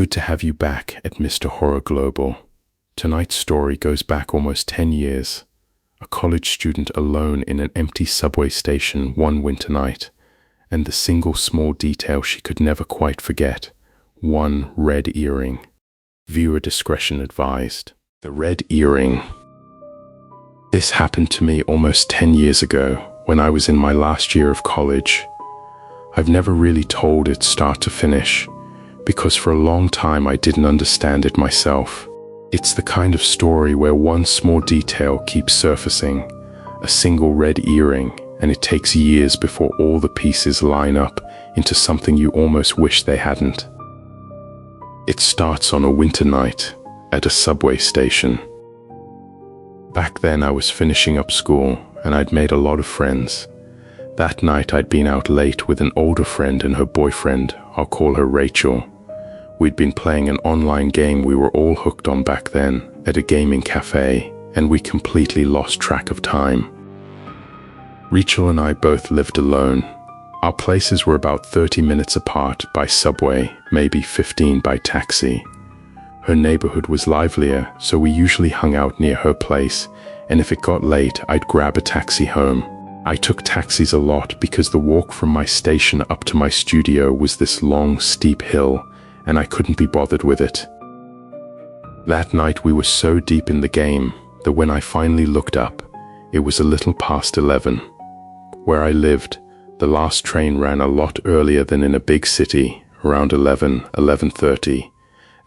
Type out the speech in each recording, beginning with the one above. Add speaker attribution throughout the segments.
Speaker 1: good to have you back at Mr. Horror Global. Tonight's story goes back almost 10 years. A college student alone in an empty subway station one winter night, and the single small detail she could never quite forget: one red earring. Viewer discretion advised. The red earring. This happened to me almost 10 years ago when I was in my last year of college. I've never really told it start to finish, because for a long time I didn't understand it myself. It's the kind of story where one small detail keeps surfacing, a single red earring, and it takes years before all the pieces line up into something you almost wish they hadn't. It starts on a winter night at a subway station. Back then I was finishing up school and I'd made a lot of friends. That night I'd been out late with an older friend and her boyfriend. I'll call her Rachel. We'd been playing an online game we were all hooked on back then at a gaming cafe, and we completely lost track of time. Rachel and I both lived alone. Our places were about 30 minutes apart by subway, maybe 15 by taxi. Her neighborhood was livelier, so we usually hung out near her place, and if it got late, I'd grab a taxi home. I took taxis a lot because the walk from my station up to my studio was this long, steep hill, and I couldn't be bothered with it. That night we were so deep in the game that when I finally looked up, it was a little past 11. Where I lived, the last train ran a lot earlier than in a big city, around 11:30,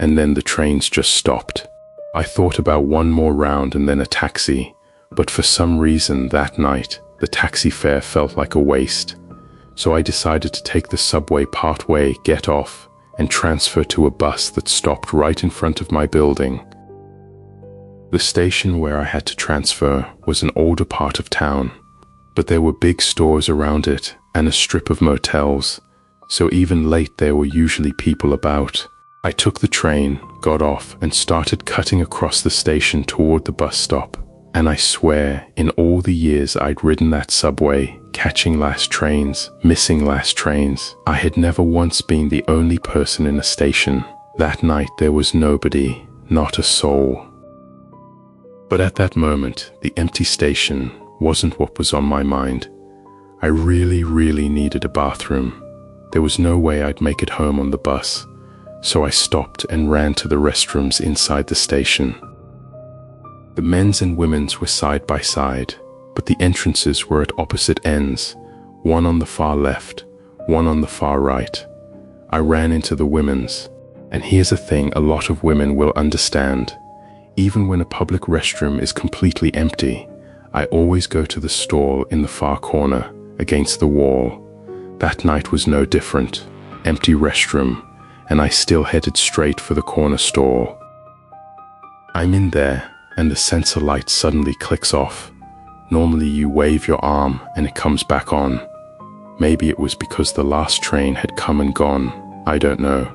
Speaker 1: and then the trains just stopped. I thought about one more round and then a taxi, but for some reason that night, the taxi fare felt like a waste. So I decided to take the subway partway, get off, and transfer to a bus that stopped right in front of my building. The station where I had to transfer was an older part of town, but there were big stores around it and a strip of motels, so even late there were usually people about. I took the train, got off, and started cutting across the station toward the bus stop. And I swear, in all the years I'd ridden that subway, catching last trains, missing last trains, I had never once been the only person in a station. That night there was nobody, not a soul. But at that moment, the empty station wasn't what was on my mind. I really needed a bathroom. There was no way I'd make it home on the bus, so I stopped and ran to the restrooms inside the station. The men's and women's were side by side, but the entrances were at opposite ends, one on the far left, one on the far right. I ran into the women's, and here's a thing a lot of women will understand. Even when a public restroom is completely empty, I always go to the stall in the far corner, against the wall. That night was no different. Empty restroom, and I still headed straight for the corner stall. I'm in there, and the sensor light suddenly clicks off. Normally you wave your arm and it comes back on. Maybe it was because the last train had come and gone, I don't know.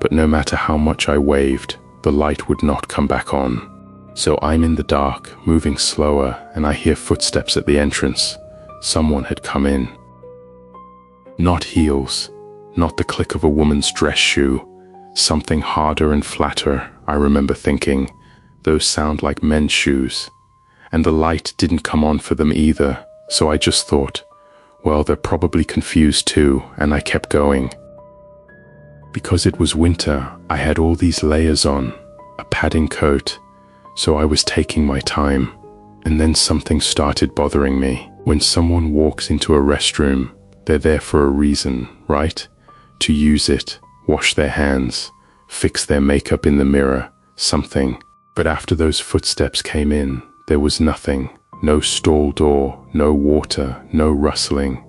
Speaker 1: But no matter how much I waved, the light would not come back on. So I'm in the dark, moving slower, and I hear footsteps at the entrance. Someone had come in. Not heels, not the click of a woman's dress shoe. Something harder and flatter, I remember thinking. Those sound like men's shoes. And the light didn't come on for them either, so I just thought, well, they're probably confused too, and I kept going. Because it was winter, I had all these layers on, a padding coat, so I was taking my time. And then something started bothering me. When someone walks into a restroom, they're there for a reason, right? To use it, wash their hands, fix their makeup in the mirror, something. But after those footsteps came in, there was nothing. No stall door, no water, no rustling.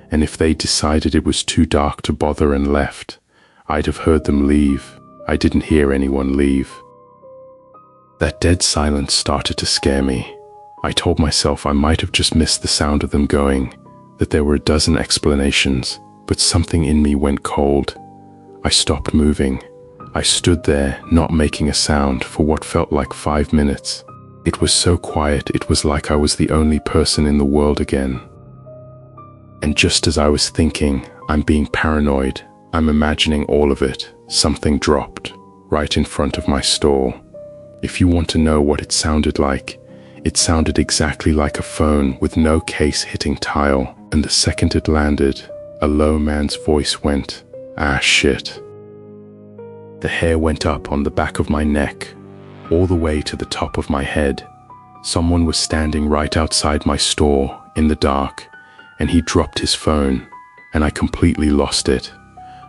Speaker 1: And if they decided it was too dark to bother and left, I'd have heard them leave. I didn't hear anyone leave. That dead silence started to scare me. I told myself I might have just missed the sound of them going, that there were a dozen explanations, but something in me went cold. I stopped moving. I stood there, not making a sound, for what felt like 5 minutes. It was so quiet, it was like I was the only person in the world again. And just as I was thinking, I'm being paranoid, I'm imagining all of it, something dropped, right in front of my stall. If you want to know what it sounded exactly like a phone with no case hitting tile, and the second it landed, a low man's voice went, "Ah, shit." The hair went up on the back of my neck, all the way to the top of my head. Someone was standing right outside my store, in the dark, and he dropped his phone, and I completely lost it.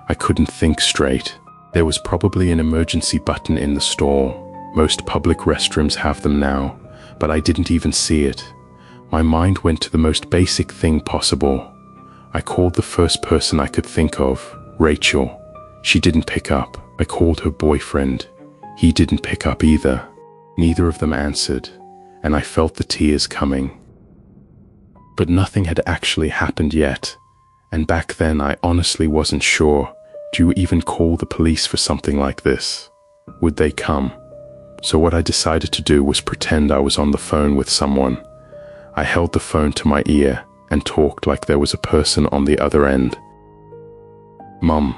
Speaker 1: I couldn't think straight. There was probably an emergency button in the store. Most public restrooms have them now, but I didn't even see it. My mind went to the most basic thing possible. I called the first person I could think of, Rachel. She didn't pick up. I called her boyfriend. He didn't pick up either. Neither of them answered, and I felt the tears coming. But nothing had actually happened yet, and back then I honestly wasn't sure. Do you even call the police for something like this? Would they come? So what I decided to do was pretend I was on the phone with someone. I held the phone to my ear and talked like there was a person on the other end. "Mum,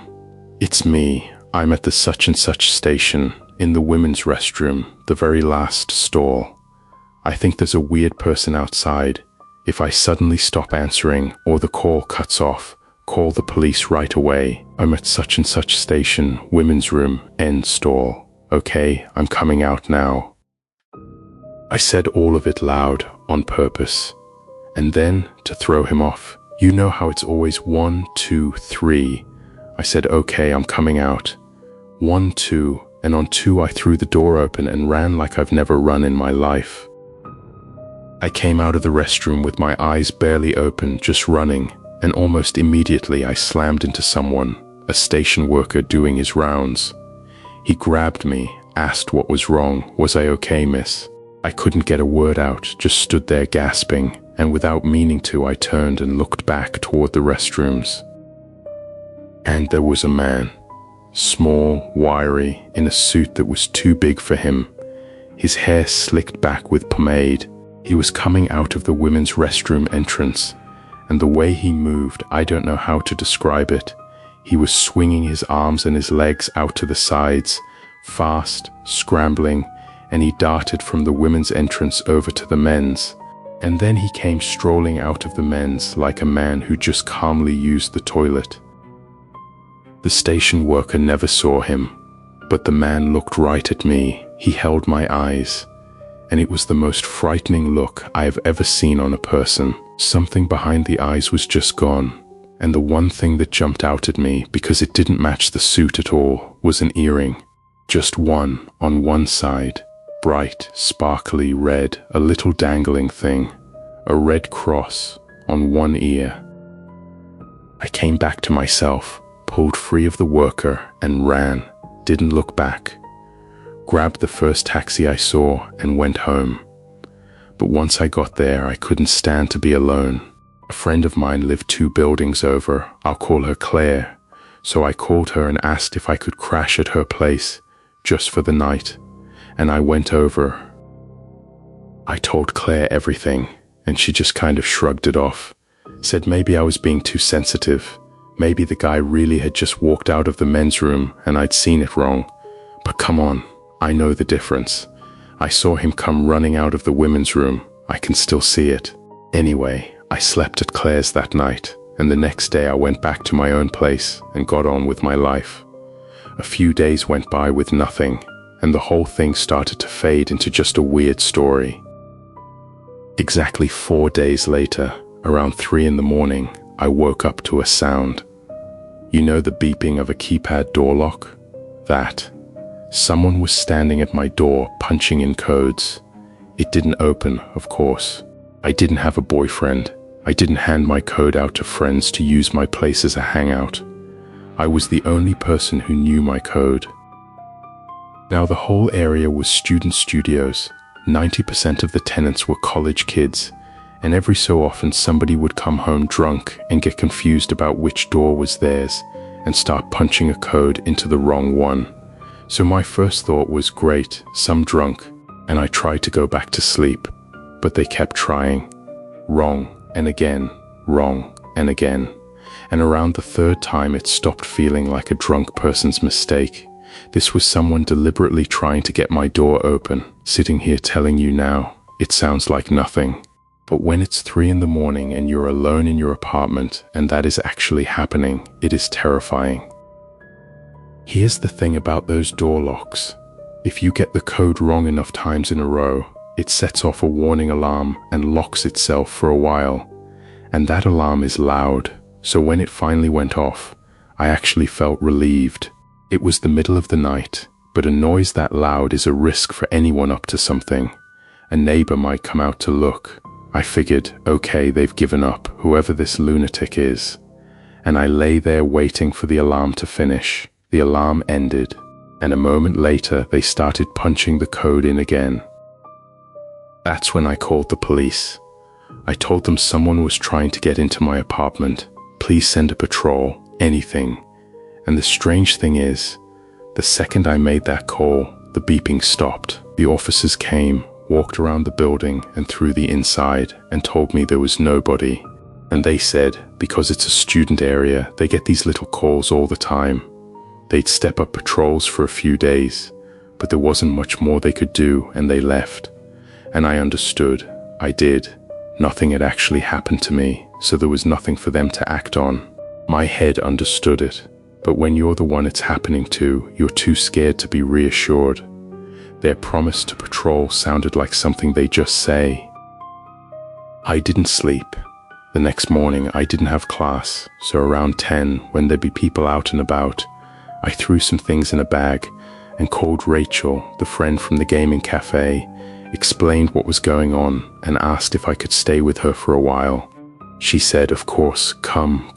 Speaker 1: it's me. I'm at the such and such station, in the women's restroom, the very last stall. I think there's a weird person outside. If I suddenly stop answering or the call cuts off, call the police right away. I'm at such and such station, women's room, end stall. Okay, I'm coming out now." I said all of it loud, on purpose. And then, to throw him off, you know how it's always 1, 2, 3. I said, "Okay, I'm coming out." 1, 2, and on 2 I threw the door open and ran like I've never run in my life. I came out of the restroom with my eyes barely open, just running, and almost immediately I slammed into someone, a station worker doing his rounds. He grabbed me, asked what was wrong. "Was I okay, miss?" I couldn't get a word out, just stood there gasping, and without meaning to, I turned and looked back toward the restrooms. And there was a man, small, wiry, in a suit that was too big for him, his hair slicked back with pomade. He was coming out of the women's restroom entrance, and the way he moved, I don't know how to describe it. He was swinging his arms and his legs out to the sides, fast, scrambling, and he darted from the women's entrance over to the men's. And then he came strolling out of the men's like a man who just calmly used the toilet. The station worker never saw him, but the man looked right at me. He held my eyes, and it was the most frightening look I have ever seen on a person. Something behind the eyes was just gone, and the one thing that jumped out at me, because it didn't match the suit at all, was an earring. Just one, on one side, bright, sparkly red, a little dangling thing, a red cross on one ear. I came back to myself, pulled free of the worker and ran, didn't look back. Grabbed the first taxi I saw and went home. But once I got there, I couldn't stand to be alone. A friend of mine lived 2 buildings over. I'll call her Claire. So I called her and asked if I could crash at her place, just for the night. And I went over. I told Claire everything, and she just kind of shrugged it off. Said maybe I was being too sensitive. Maybe the guy really had just walked out of the men's room and I'd seen it wrong. But come on, I know the difference. I saw him come running out of the women's room. I can still see it. Anyway, I slept at Claire's that night, and the next day I went back to my own place and got on with my life. A few days went by with nothing, and the whole thing started to fade into just a weird story. Exactly 4 days later, around 3 in the morning, I woke up to a sound. You know the beeping of a keypad door lock? That. Someone was standing at my door punching in codes. It didn't open, of course. I didn't have a boyfriend. I didn't hand my code out to friends to use my place as a hangout. I was the only person who knew my code. Now the whole area was student studios. 90% of the tenants were college kids, and every so often somebody would come home drunk and get confused about which door was theirs and start punching a code into the wrong one. So my first thought was, great, some drunk, and I tried to go back to sleep, but they kept trying. Wrong, and again, wrong, and again. And around the 3rd time it stopped feeling like a drunk person's mistake, This was someone deliberately trying to get my door open. Sitting here telling you now, it sounds like nothing. But when it's 3 in the morning and you're alone in your apartment and that is actually happening, it is terrifying. Here's the thing about those door locks. If you get the code wrong enough times in a row, it sets off a warning alarm and locks itself for a while. And that alarm is loud, so when it finally went off, I actually felt relieved. It was the middle of the night, but a noise that loud is a risk for anyone up to something. A neighbor might come out to look. I figured, okay, they've given up, whoever this lunatic is. And I lay there waiting for the alarm to finish. The alarm ended, and a moment later they started punching the code in again. That's when I called the police. I told them someone was trying to get into my apartment. Please send a patrol, anything. And the strange thing is, the second I made that call, the beeping stopped. The officers came, walked around the building and through the inside and told me there was nobody. And they said, because it's a student area, they get these little calls all the time. They'd step up patrols for a few days, but there wasn't much more they could do and they left. And I understood. I did. Nothing had actually happened to me, so there was nothing for them to act on. My head understood it, but when you're the one it's happening to, you're too scared to be reassured. Their promise to patrol sounded like something they just say. I didn't sleep. The next morning I didn't have class, so around 10, when there'd be people out and about, I threw some things in a bag and called Rachel, the friend from the gaming cafe, explained what was going on and asked if I could stay with her for a while. She said, of course, come.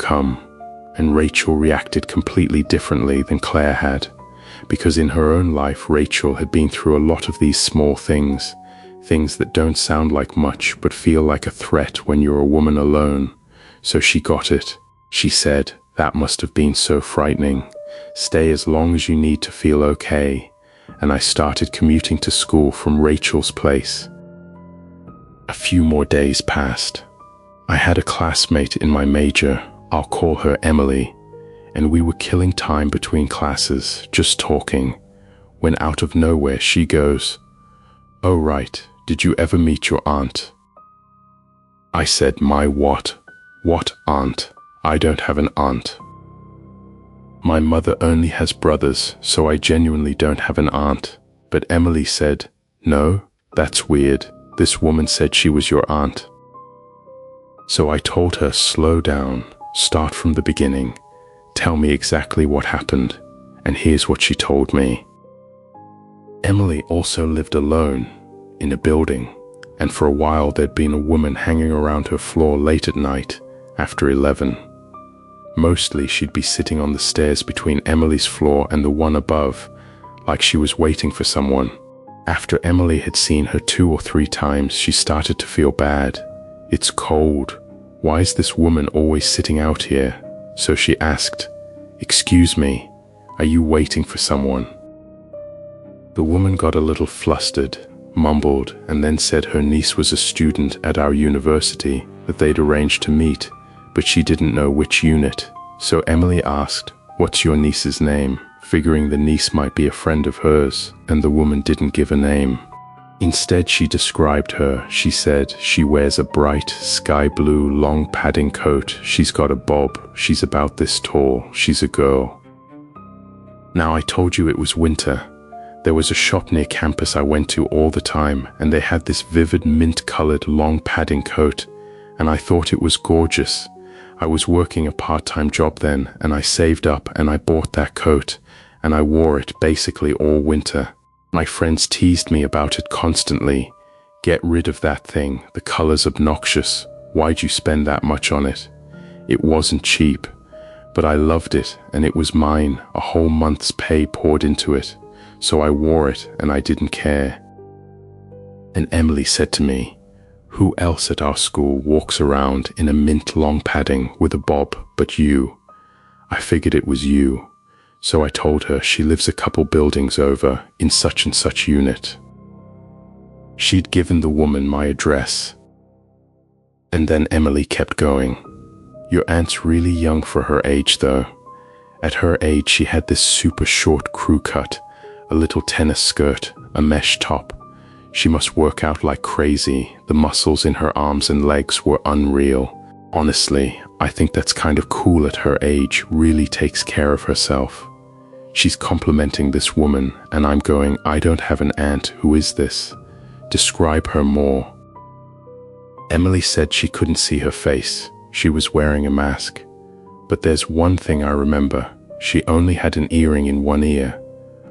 Speaker 1: And Rachel reacted completely differently than Claire had, because in her own life Rachel had been through a lot of these small things that don't sound like much but feel like a threat when you're a woman alone. So she got it. She said, that must have been so frightening. Stay as long as you need to feel okay. And I started commuting to school from Rachel's place. A few more days passed. I had a classmate in my major, I'll call her Emily, and we were killing time between classes, just talking, when out of nowhere she goes, "Oh right, did you ever meet your aunt?" I said, my what? What aunt? I don't have an aunt. My mother only has brothers, so I genuinely don't have an aunt. But Emily said, no, that's weird. This woman said she was your aunt. So I told her, slow down, start from the beginning, tell me exactly what happened. And here's what she told me. Emily also lived alone in a building, and for a while there'd been a woman hanging around her floor late at night after 11. Mostly she'd be sitting on the stairs between Emily's floor and the one above, like she was waiting for someone. After Emily had seen her 2 or 3 times, she started to feel bad. It's cold. Why is this woman always sitting out here? So she asked, excuse me, are you waiting for someone? The woman got a little flustered, mumbled, and then said her niece was a student at our university, that they'd arranged to meet, but she didn't know which unit. So Emily asked, what's your niece's name? Figuring the niece might be a friend of hers, and the woman didn't give a name. Instead, she described her. She said she wears a bright sky blue long padding coat. She's got a bob. She's about this tall. She's a girl. Now, I told you it was winter. There was a shop near campus I went to all the time, and they had this vivid mint-colored long padding coat, and I thought it was gorgeous. I was working a part-time job then, and I saved up and I bought that coat, and I wore it basically all winter. My friends teased me about it constantly. Get rid of that thing, the color's obnoxious. Why'd you spend that much on it? It wasn't cheap, but I loved it, and it was mine, a whole month's pay poured into it. So I wore it, and I didn't care. And Emily said to me, who else at our school walks around in a mint long padding with a bob but you? I figured it was you. So I told her she lives a couple buildings over in such and such unit. She'd given the woman my address. And then Emily kept going. Your aunt's really young for her age though. At her age, she had this super short crew cut, a little tennis skirt, a mesh top. She must work out like crazy. The muscles in her arms and legs were unreal. Honestly, I think that's kind of cool at her age, really takes care of herself. She's complimenting this woman, and I'm going, I don't have an aunt, who is this? Describe her more. Emily said she couldn't see her face. She was wearing a mask. But there's one thing I remember. She only had an earring in one ear.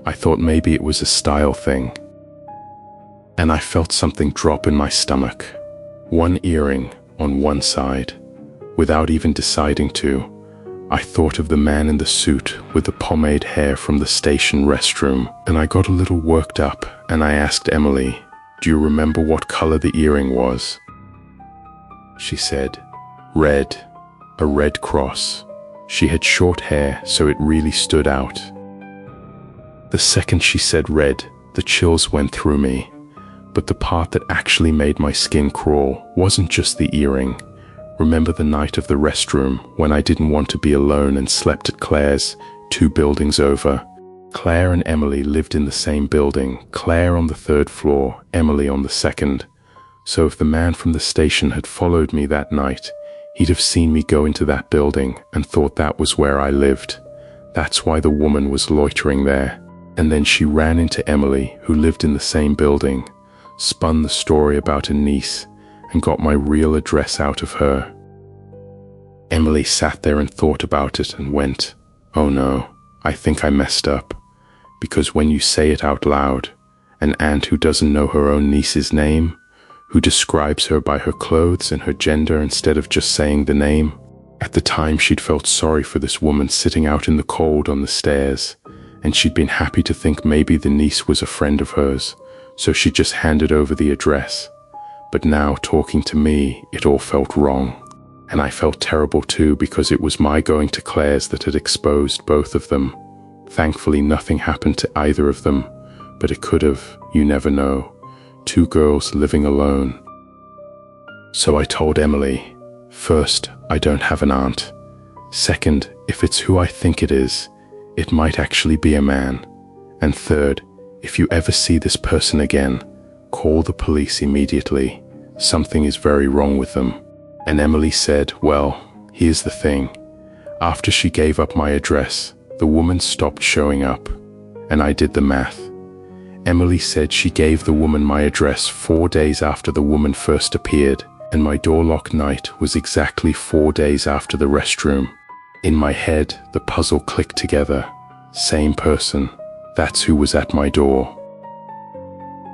Speaker 1: I thought maybe it was a style thing. And I felt something drop in my stomach. One earring on one side. Without even deciding to, I thought of the man in the suit with the pomade hair from the station restroom, and I got a little worked up, and I asked Emily, "Do you remember what color the earring was?" She said, "Red, a red cross." She had short hair, so it really stood out. The second she said red, the chills went through me. But the part that actually made my skin crawl wasn't just the earring. Remember the night of the restroom when I didn't want to be alone and slept at Claire's, 2 buildings over. Claire and Emily lived in the same building, Claire on the 3rd floor, Emily on the 2nd. So if the man from the station had followed me that night, he'd have seen me go into that building and thought that was where I lived. That's why the woman was loitering there. And then she ran into Emily, who lived in the same building, spun the story about a niece, and got my real address out of her. Emily sat there and thought about it and went, "Oh no, I think I messed up." Because when you say it out loud, an aunt who doesn't know her own niece's name, who describes her by her clothes and her gender instead of just saying the name. At the time, she'd felt sorry for this woman sitting out in the cold on the stairs, and she'd been happy to think maybe the niece was a friend of hers, so she just handed over the address. But now, talking to me, it all felt wrong. And I felt terrible too, because it was my going to Claire's that had exposed both of them. Thankfully, nothing happened to either of them, but it could have, you never know. 2 girls living alone. So I told Emily, first, I don't have an aunt. Second, if it's who I think it is, it might actually be a man. And third, if you ever see this person again, call the police immediately. Something is very wrong with them. And Emily said, well, here's the thing. After she gave up my address, the woman stopped showing up, and I did the math. Emily said she gave the woman my address 4 days after the woman first appeared, and my door lock night was exactly 4 days after the restroom. In my head, the puzzle clicked together. Same person. That's who was at my door.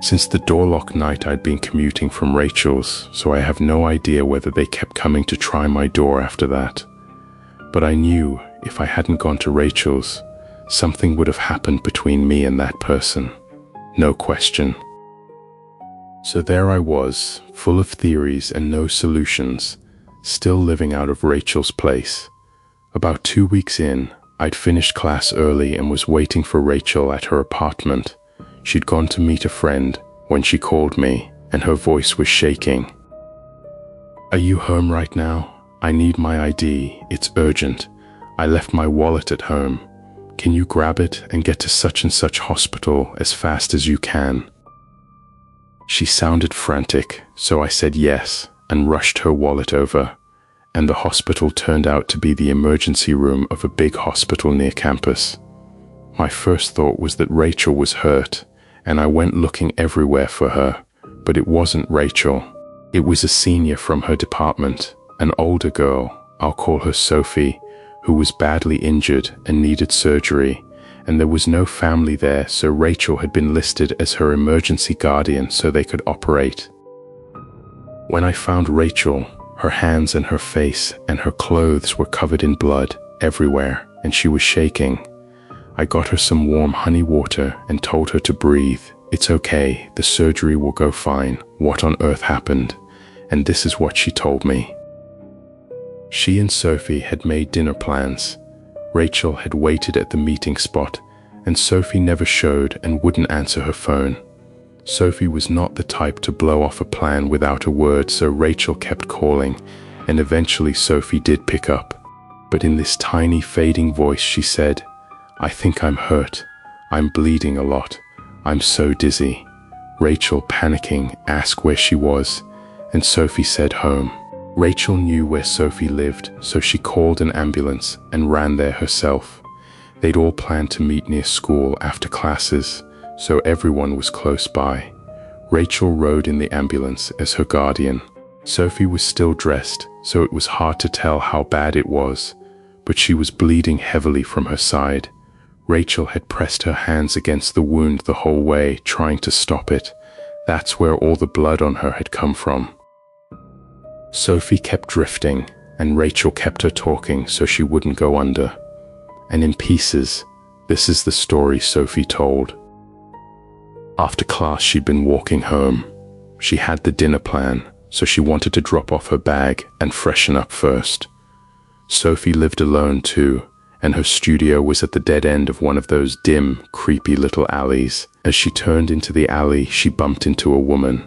Speaker 1: Since the door lock night, I'd been commuting from Rachel's, so I have no idea whether they kept coming to try my door after that. But I knew if I hadn't gone to Rachel's, something would have happened between me and that person. No question. So there I was, full of theories and no solutions, still living out of Rachel's place. About 2 weeks in, I'd finished class early and was waiting for Rachel at her apartment. She'd gone to meet a friend when she called me, and her voice was shaking. "Are you home right now? I need my ID. It's urgent. I left my wallet at home. Can you grab it and get to such and such hospital as fast as you can?" She sounded frantic, so I said yes and rushed her wallet over. And the hospital turned out to be the emergency room of a big hospital near campus. My first thought was that Rachel was hurt, and I went looking everywhere for her, but it wasn't Rachel. It was a senior from her department, an older girl, I'll call her Sophie, who was badly injured and needed surgery, and there was no family there, so Rachel had been listed as her emergency guardian so they could operate. When I found Rachel, her hands and her face and her clothes were covered in blood everywhere, and she was shaking. I got her some warm honey water and told her to breathe. It's okay, the surgery will go fine. What on earth happened? And this is what she told me. She and Sophie had made dinner plans. Rachel had waited at the meeting spot, and Sophie never showed and wouldn't answer her phone. Sophie was not the type to blow off a plan without a word, so Rachel kept calling, and eventually Sophie did pick up. But in this tiny, fading voice, she said, "I think I'm hurt. I'm bleeding a lot. I'm so dizzy." Rachel, panicking, asked where she was, and Sophie said home. Rachel knew where Sophie lived, so she called an ambulance and ran there herself. They'd all planned to meet near school after classes, so everyone was close by. Rachel rode in the ambulance as her guardian. Sophie was still dressed, so it was hard to tell how bad it was, but she was bleeding heavily from her side. Rachel had pressed her hands against the wound the whole way, trying to stop it. That's where all the blood on her had come from. Sophie kept drifting, and Rachel kept her talking so she wouldn't go under. And in pieces, this is the story Sophie told. After class, she'd been walking home. She had the dinner plan, so she wanted to drop off her bag and freshen up first. Sophie lived alone too, and her studio was at the dead end of one of those dim, creepy little alleys. As she turned into the alley, she bumped into a woman.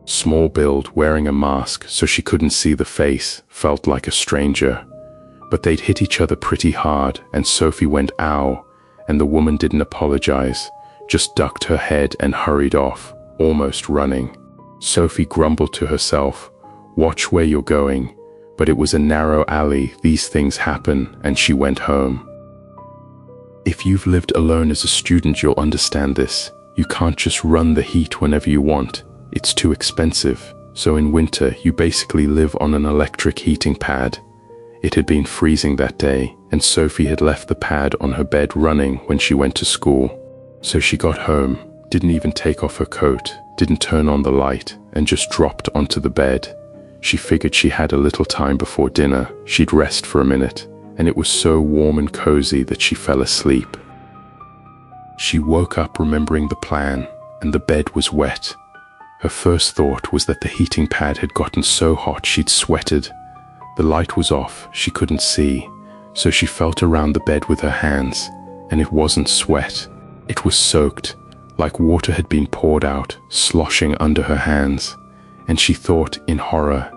Speaker 1: Small build, wearing a mask so she couldn't see the face, felt like a stranger. But they'd hit each other pretty hard, and Sophie went ow, and the woman didn't apologize, just ducked her head and hurried off, almost running. Sophie grumbled to herself, "Watch where you're going," but it was a narrow alley, these things happen, and she went home. If you've lived alone as a student, you'll understand this. You can't just run the heat whenever you want. It's too expensive, so in winter you basically live on an electric heating pad. It had been freezing that day, and Sophie had left the pad on her bed running when she went to school. So she got home, didn't even take off her coat, didn't turn on the light, and just dropped onto the bed. She figured she had a little time before dinner, she'd rest for a minute, and it was so warm and cozy that she fell asleep. She woke up remembering the plan, and the bed was wet. Her first thought was that the heating pad had gotten so hot she'd sweated. The light was off, she couldn't see, so she felt around the bed with her hands, and it wasn't sweat. It was soaked, like water had been poured out, sloshing under her hands. And she thought, in horror,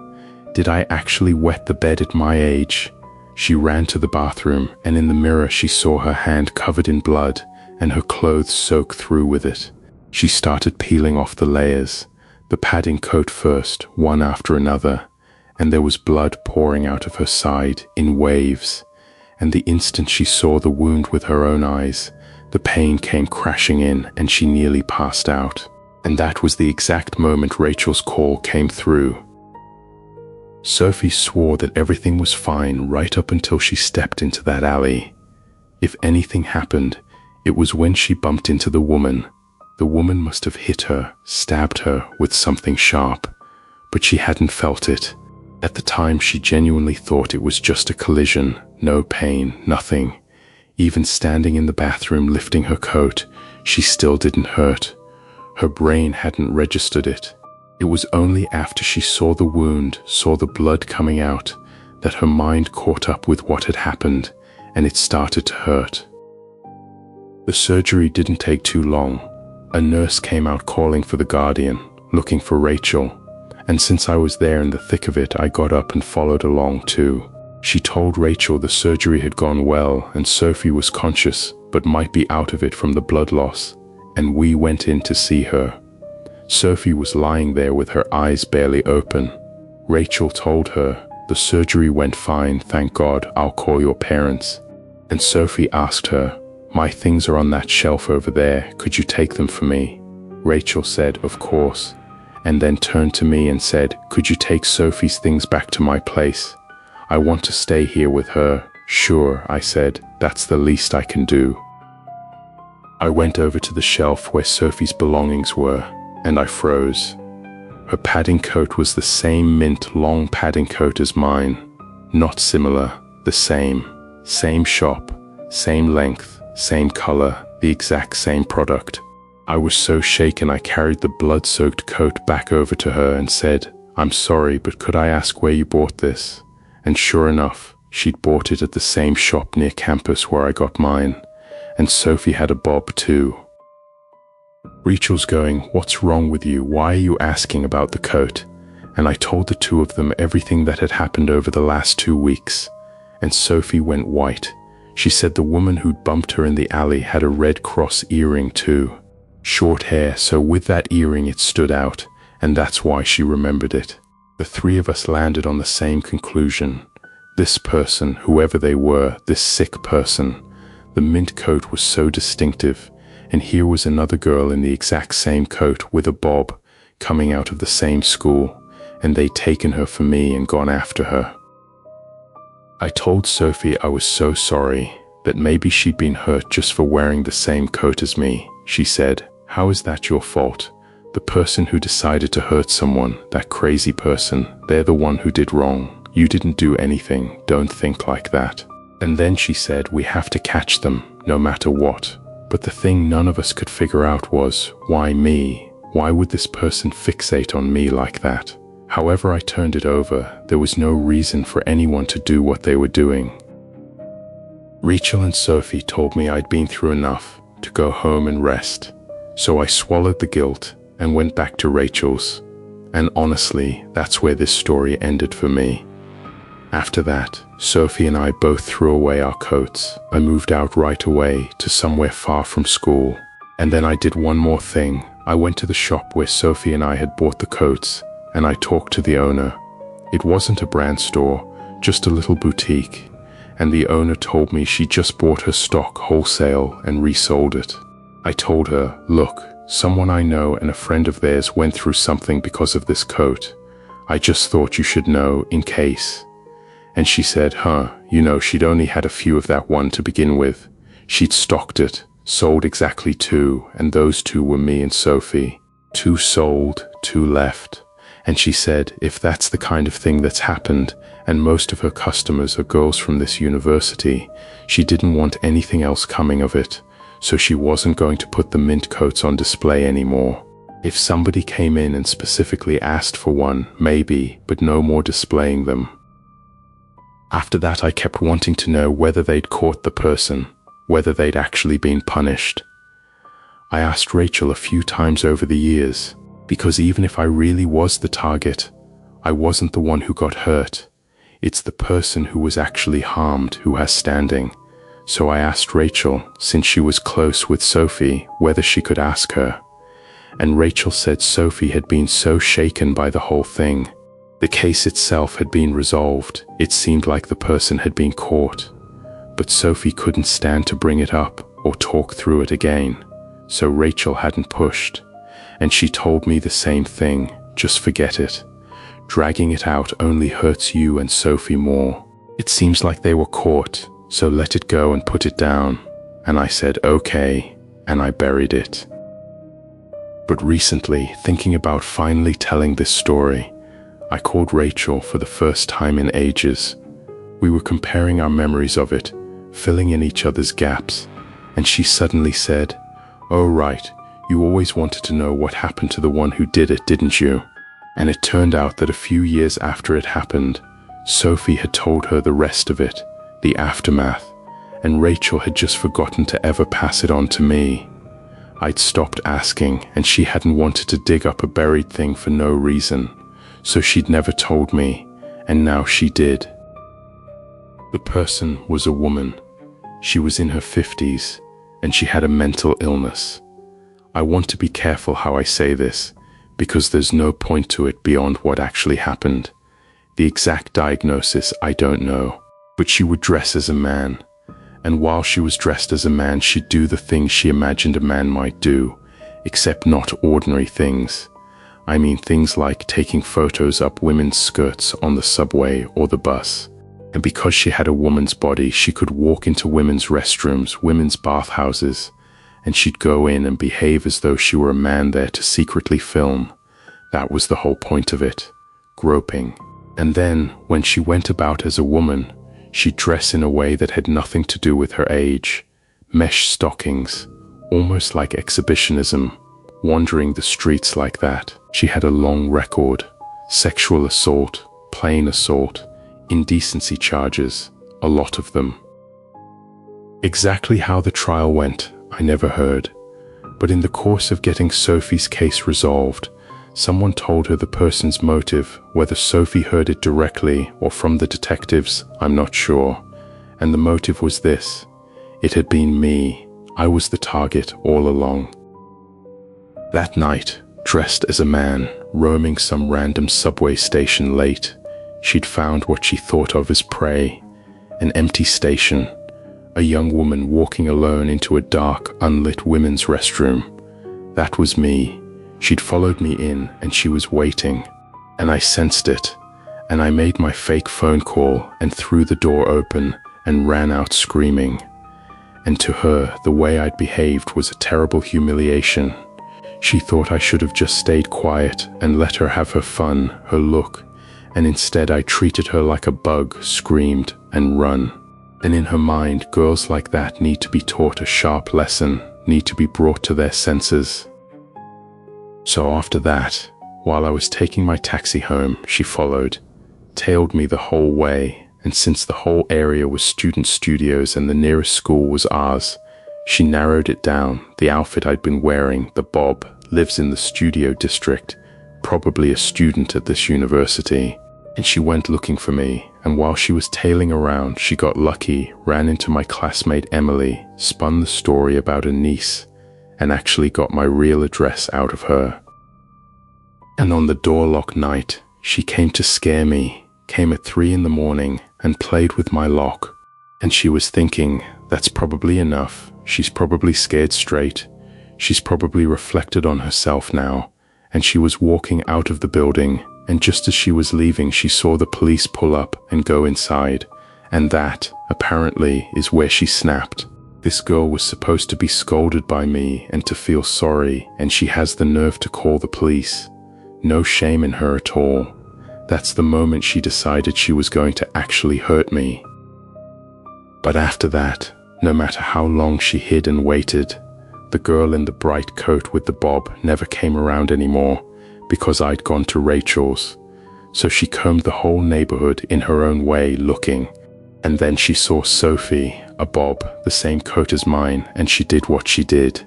Speaker 1: did I actually wet the bed at my age? She ran to the bathroom, and in the mirror she saw her hand covered in blood, and her clothes soaked through with it. She started peeling off the layers, the padding coat first, one after another, and there was blood pouring out of her side in waves. And the instant she saw the wound with her own eyes, the pain came crashing in and she nearly passed out. And that was the exact moment Rachel's call came through. Sophie swore that everything was fine right up until she stepped into that alley. If anything happened, it was when she bumped into the woman. The woman must have hit her, stabbed her with something sharp, but she hadn't felt it. At the time, she genuinely thought it was just a collision, no pain, nothing. Even standing in the bathroom lifting her coat, she still didn't hurt. Her brain hadn't registered it. It was only after she saw the wound, saw the blood coming out, that her mind caught up with what had happened, and it started to hurt. The surgery didn't take too long. A nurse came out calling for the guardian, looking for Rachel, and since I was there in the thick of it, I got up and followed along too. She told Rachel the surgery had gone well and Sophie was conscious, but might be out of it from the blood loss, and we went in to see her. Sophie was lying there with her eyes barely open. Rachel told her, "The surgery went fine, thank God, I'll call your parents." And Sophie asked her, "My things are on that shelf over there, could you take them for me?" Rachel said, "Of course," and then turned to me and said, "Could you take Sophie's things back to my place? I want to stay here with her." "Sure," I said, "that's the least I can do." I went over to the shelf where Sophie's belongings were, and I froze. Her padding coat was the same mint long padding coat as mine. Not similar, the same. Same shop, same length, same color, the exact same product. I was so shaken I carried the blood-soaked coat back over to her and said, "I'm sorry, but could I ask where you bought this?" And sure enough, she'd bought it at the same shop near campus where I got mine. And Sophie had a bob too. Rachel's going, "What's wrong with you? Why are you asking about the coat?" And I told the two of them everything that had happened over the last 2 weeks. and Sophie went white. She said the woman who'd bumped her in the alley had a Red Cross earring too. Short hair, so with that earring it stood out, and that's why she remembered it. The three of us landed on the same conclusion. This person, whoever they were, this sick person, the mint coat was so distinctive, and here was another girl in the exact same coat with a bob, coming out of the same school, and they'd taken her for me and gone after her. I told Sophie I was so sorry, that maybe she'd been hurt just for wearing the same coat as me. She said, "How is that your fault? The person who decided to hurt someone, that crazy person, they're the one who did wrong. You didn't do anything, don't think like that." And then she said we have to catch them, no matter what. But the thing none of us could figure out was, why me? Why would this person fixate on me like that? However I turned it over, there was no reason for anyone to do what they were doing. Rachel and Sophie told me I'd been through enough to go home and rest. So I swallowed the guilt and went back to Rachel's. And honestly, that's where this story ended for me. After that, Sophie and I both threw away our coats. I moved out right away to somewhere far from school. And then I did one more thing. I went to the shop where Sophie and I had bought the coats, and I talked to the owner. It wasn't a brand store, just a little boutique, and the owner told me she just bought her stock wholesale and resold it. I told her, "Look, someone I know and a friend of theirs went through something because of this coat. I just thought you should know in case." And she said, you know, she'd only had a few of that one to begin with. She'd stocked it, sold exactly 2, and those 2 were me and Sophie. 2 sold, 2 left. And she said, if that's the kind of thing that's happened, and most of her customers are girls from this university, she didn't want anything else coming of it, so she wasn't going to put the mint coats on display anymore. If somebody came in and specifically asked for one, maybe, but no more displaying them. After that, I kept wanting to know whether they'd caught the person, whether they'd actually been punished. I asked Rachel a few times over the years, because even if I really was the target, I wasn't the one who got hurt. It's the person who was actually harmed who has standing. So I asked Rachel, since she was close with Sophie, whether she could ask her. And Rachel said Sophie had been so shaken by the whole thing. The case itself had been resolved. It seemed like the person had been caught. But Sophie couldn't stand to bring it up or talk through it again. So Rachel hadn't pushed. And she told me the same thing, just forget it. Dragging it out only hurts you and Sophie more. It seems like they were caught, so let it go and put it down. And I said, okay, and I buried it. But recently, thinking about finally telling this story, I called Rachel for the first time in ages. We were comparing our memories of it, filling in each other's gaps, and she suddenly said, "Oh right, you always wanted to know what happened to the one who did it, didn't you?" And it turned out that a few years after it happened, Sophie had told her the rest of it, the aftermath, and Rachel had just forgotten to ever pass it on to me. I'd stopped asking, and she hadn't wanted to dig up a buried thing for no reason, so she'd never told me, and now she did. The person was a woman. She was in her 50s, and she had a mental illness. I want to be careful how I say this, because there's no point to it beyond what actually happened. The exact diagnosis I don't know, but she would dress as a man, and while she was dressed as a man, she'd do the things she imagined a man might do, except not ordinary things. I mean things like taking photos up women's skirts on the subway or the bus. And because she had a woman's body, she could walk into women's restrooms, women's bathhouses, and she'd go in and behave as though she were a man there to secretly film. That was the whole point of it, groping. And then, when she went about as a woman, she'd dress in a way that had nothing to do with her age. Mesh stockings, almost like exhibitionism, wandering the streets like that. She had a long record: sexual assault, plain assault, indecency charges, a lot of them. Exactly how the trial went, I never heard. But in the course of getting Sophie's case resolved, someone told her the person's motive, whether Sophie heard it directly or from the detectives, I'm not sure, and the motive was this: it had been me. I was the target all along. That night, dressed as a man, roaming some random subway station late, she'd found what she thought of as prey: an empty station, a young woman walking alone into a dark, unlit women's restroom. That was me. She'd followed me in, and she was waiting, and I sensed it, and I made my fake phone call and threw the door open and ran out screaming. And to her, the way I'd behaved was a terrible humiliation. She thought I should have just stayed quiet and let her have her fun, her look, and instead I treated her like a bug, screamed, and run. And in her mind, girls like that need to be taught a sharp lesson, need to be brought to their senses. So after that, while I was taking my taxi home, she followed, tailed me the whole way, and since the whole area was student studios and the nearest school was ours, she narrowed it down. The outfit I'd been wearing, the bob, lives in the studio district, probably a student at this university. And she went looking for me, and while she was tailing around, she got lucky, ran into my classmate Emily, spun the story about a niece, and actually got my real address out of her. And on the door lock night, she came to scare me, came at 3 in the morning, and played with my lock. And she was thinking, that's probably enough, she's probably scared straight, she's probably reflected on herself now, and she was walking out of the building, and just as she was leaving, she saw the police pull up and go inside, and that, apparently, is where she snapped. This girl was supposed to be scolded by me and to feel sorry, and she has the nerve to call the police. No shame in her at all. That's the moment she decided she was going to actually hurt me. But after that, no matter how long she hid and waited, the girl in the bright coat with the bob never came around anymore, because I'd gone to Rachel's. So she combed the whole neighborhood in her own way looking, and then she saw Sophie, a bob, the same coat as mine, and she did what she did.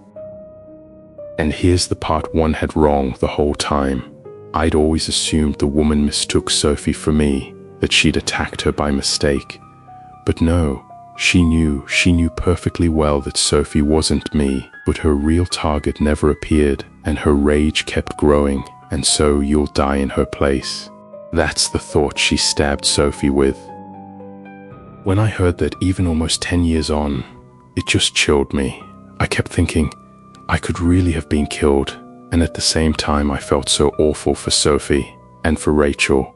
Speaker 1: And here's the part one had wrong the whole time. I'd always assumed the woman mistook Sophie for me, that she'd attacked her by mistake. But no, she knew perfectly well that Sophie wasn't me, but her real target never appeared, and her rage kept growing, and so you'll die in her place. That's the thought she stabbed Sophie with. When I heard that even almost 10 years on, it just chilled me. I kept thinking, I could really have been killed, and at the same time I felt so awful for Sophie, and for Rachel,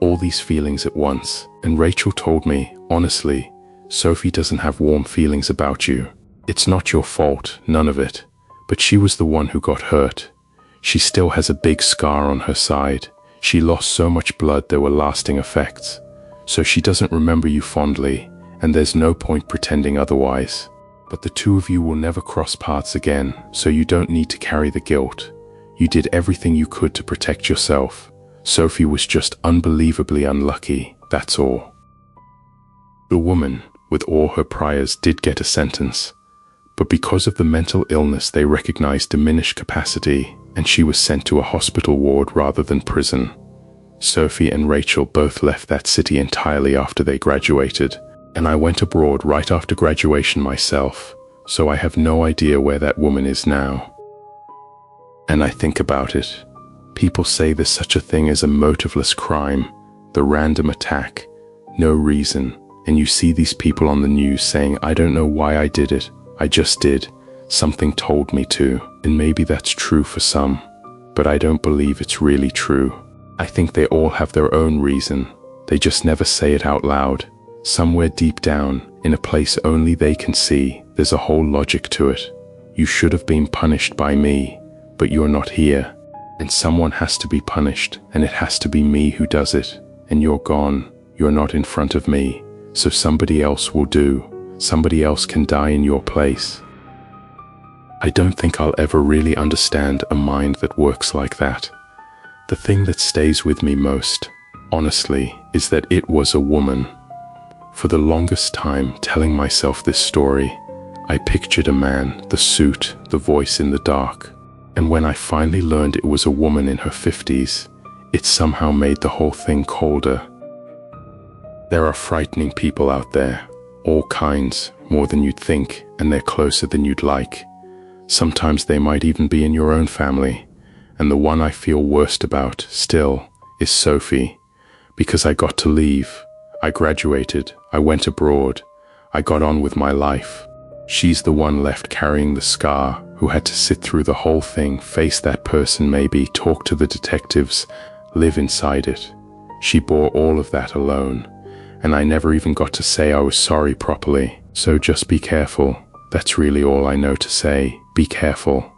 Speaker 1: all these feelings at once. And Rachel told me, honestly, Sophie doesn't have warm feelings about you. It's not your fault, none of it, but she was the one who got hurt. She still has a big scar on her side. She lost so much blood there were lasting effects. So she doesn't remember you fondly, and there's no point pretending otherwise. But the two of you will never cross paths again, so you don't need to carry the guilt. You did everything you could to protect yourself. Sophie was just unbelievably unlucky, that's all. The woman, with all her priors, did get a sentence, but because of the mental illness they recognized diminished capacity, and she was sent to a hospital ward rather than prison. Sophie and Rachel both left that city entirely after they graduated, and I went abroad right after graduation myself, so I have no idea where that woman is now. And I think about it. People say there's such a thing as a motiveless crime, the random attack, no reason, and you see these people on the news saying, I don't know why I did it, I just did, something told me to, and maybe that's true for some, but I don't believe it's really true. I think they all have their own reason, they just never say it out loud. Somewhere deep down, in a place only they can see, there's a whole logic to it. You should have been punished by me, but you're not here. And someone has to be punished, and it has to be me who does it. And you're gone, you're not in front of me, so somebody else will do. Somebody else can die in your place. I don't think I'll ever really understand a mind that works like that. The thing that stays with me most, honestly, is that it was a woman. For the longest time, telling myself this story, I pictured a man, the suit, the voice in the dark. And when I finally learned it was a woman in her 50s, it somehow made the whole thing colder. There are frightening people out there, All kinds, more than you'd think, and they're closer than you'd like. Sometimes they might even be in your own family. And the one I feel worst about, still, is Sophie. Because I got to leave. I graduated. I went abroad. I got on with my life. She's the one left carrying the scar, who had to sit through the whole thing, face that person maybe, talk to the detectives, live inside it. She bore all of that alone. And I never even got to say I was sorry properly. So just be careful. That's really all I know to say. Be careful.